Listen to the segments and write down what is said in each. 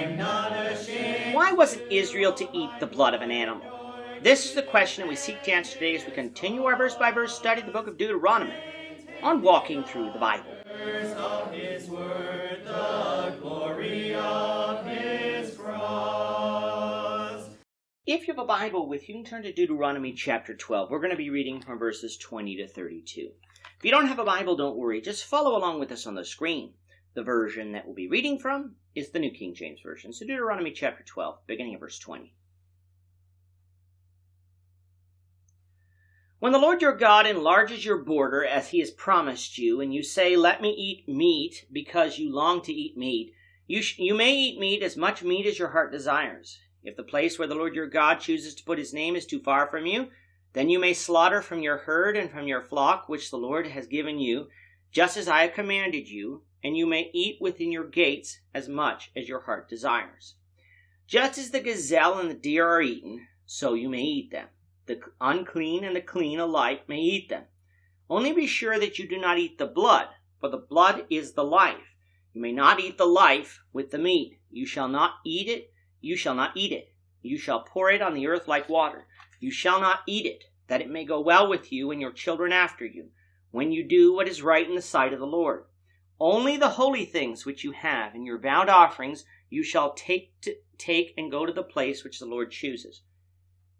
Why wasn't Israel to eat the blood of an animal? This is the question that we seek to answer today as we continue our verse-by-verse study of the book of Deuteronomy on Walking Through the Bible. If you have a Bible with you, you can turn to Deuteronomy chapter 12. We're going to be reading from verses 20 to 32. If you don't have a Bible, don't worry. Just follow along with us on the screen. The version that we'll be reading from is the New King James Version. So Deuteronomy chapter 12, beginning of verse 20. When the Lord your God enlarges your border as he has promised you, and you say, "Let me eat meat," because you long to eat meat, you may eat meat, as much meat as your heart desires. If the place where the Lord your God chooses to put his name is too far from you, then you may slaughter from your herd and from your flock, which the Lord has given you, just as I have commanded you, and you may eat within your gates as much as your heart desires. Just as the gazelle and the deer are eaten, so you may eat them. The unclean and the clean alike may eat them. Only be sure that you do not eat the blood, for the blood is the life. You may not eat the life with the meat. You shall not eat it. You shall not eat it. You shall pour it on the earth like water. You shall not eat it, that it may go well with you and your children after you, when you do what is right in the sight of the Lord. Only the holy things which you have in your vowed offerings you shall take and go to the place which the Lord chooses.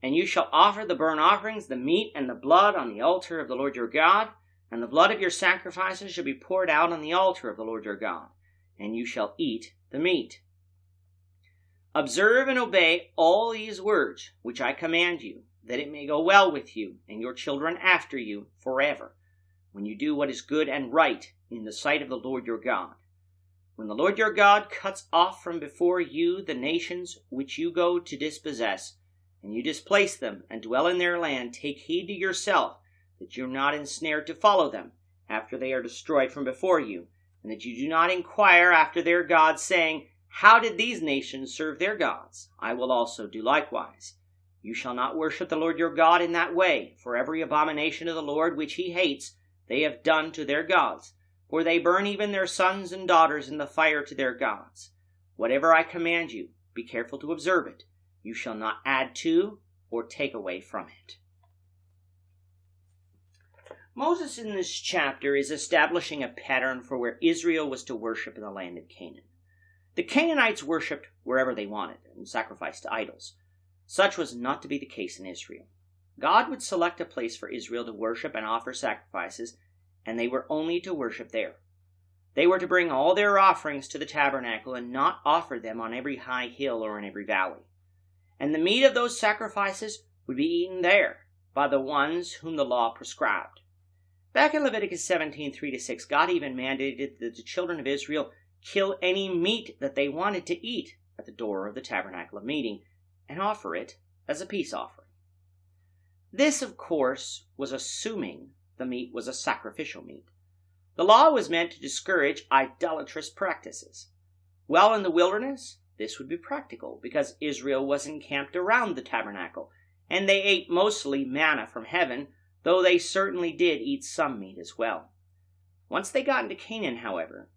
And you shall offer the burnt offerings, the meat, and the blood on the altar of the Lord your God, and the blood of your sacrifices shall be poured out on the altar of the Lord your God, and you shall eat the meat. Observe and obey all these words which I command you, that it may go well with you and your children after you forever, when you do what is good and right in the sight of the Lord your God. When the Lord your God cuts off from before you the nations which you go to dispossess, and you displace them and dwell in their land, take heed to yourself that you are not ensnared to follow them after they are destroyed from before you, and that you do not inquire after their gods, saying, "How did these nations serve their gods? I will also do likewise." You shall not worship the Lord your God in that way, for every abomination of the Lord which he hates they have done to their gods, for they burn even their sons and daughters in the fire to their gods. Whatever I command you, be careful to observe it. You shall not add to or take away from it. Moses in this chapter is establishing a pattern for where Israel was to worship in the land of Canaan. The Canaanites worshipped wherever they wanted and sacrificed to idols. Such was not to be the case in Israel. God would select a place for Israel to worship and offer sacrifices, and they were only to worship there. They were to bring all their offerings to the tabernacle and not offer them on every high hill or in every valley. And the meat of those sacrifices would be eaten there by the ones whom the law prescribed. Back in Leviticus 17:3-6, God even mandated that the children of Israel kill any meat that they wanted to eat at the door of the tabernacle of meeting and offer it as a peace offering. This, of course, was assuming the meat was a sacrificial meat. The law was meant to discourage idolatrous practices. While in the wilderness, this would be practical because Israel was encamped around the tabernacle, and they ate mostly manna from heaven, though they certainly did eat some meat as well. Once they got into Canaan, however,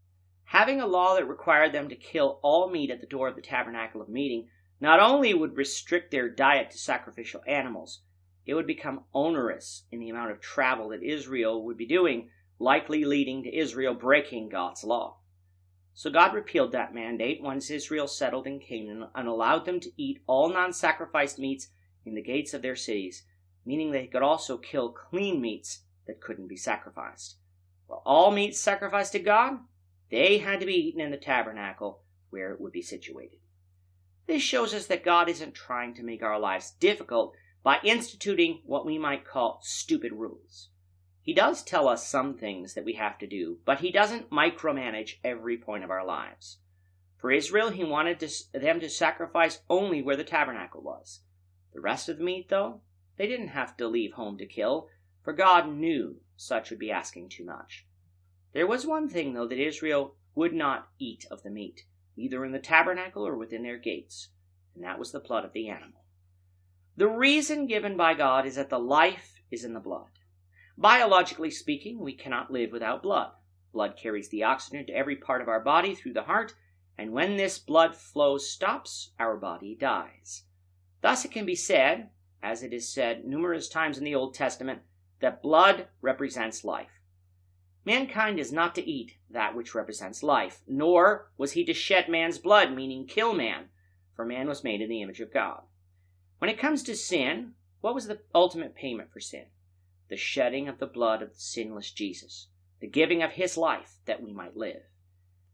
having a law that required them to kill all meat at the door of the tabernacle of meeting not only would restrict their diet to sacrificial animals, it would become onerous in the amount of travel that Israel would be doing, likely leading to Israel breaking God's law. So God repealed that mandate once Israel settled in Canaan and allowed them to eat all non-sacrificed meats in the gates of their cities, meaning they could also kill clean meats that couldn't be sacrificed. While all meats sacrificed to God, they had to be eaten in the tabernacle where it would be situated. This shows us that God isn't trying to make our lives difficult by instituting what we might call stupid rules. He does tell us some things that we have to do, but he doesn't micromanage every point of our lives. For Israel, he wanted them to sacrifice only where the tabernacle was. The rest of the meat, though, they didn't have to leave home to kill, for God knew such would be asking too much. There was one thing, though, that Israel would not eat of the meat, either in the tabernacle or within their gates, and that was the blood of the animal. The reason given by God is that the life is in the blood. Biologically speaking, we cannot live without blood. Blood carries the oxygen to every part of our body through the heart, and when this blood flow stops, our body dies. Thus it can be said, as it is said numerous times in the Old Testament, that blood represents life. Mankind is not to eat that which represents life, nor was he to shed man's blood, meaning kill man, for man was made in the image of God. When it comes to sin, what was the ultimate payment for sin? The shedding of the blood of the sinless Jesus, the giving of his life that we might live.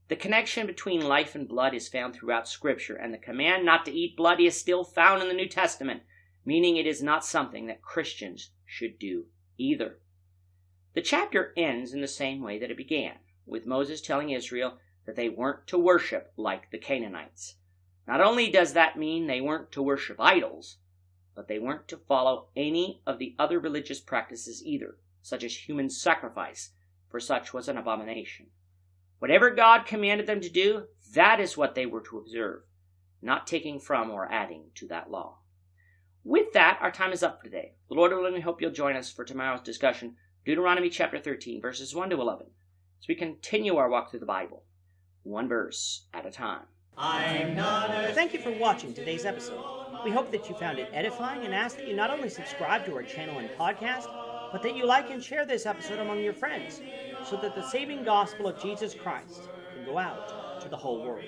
The connection between life and blood is found throughout Scripture, and the command not to eat blood is still found in the New Testament, meaning it is not something that Christians should do either. The chapter ends in the same way that it began, with Moses telling Israel that they weren't to worship like the Canaanites. Not only does that mean they weren't to worship idols, but they weren't to follow any of the other religious practices either, such as human sacrifice, for such was an abomination. Whatever God commanded them to do, that is what they were to observe, not taking from or adding to that law. With that, our time is up for today. The Lord willing, we hope you'll join us for tomorrow's discussion, Deuteronomy chapter 13, verses 1 to 11, as we continue our walk through the Bible, one verse at a time. Thank you for watching today's episode. We hope that you found it edifying and ask that you not only subscribe to our channel and podcast, but that you like and share this episode among your friends, so that the saving gospel of Jesus Christ can go out to the whole world.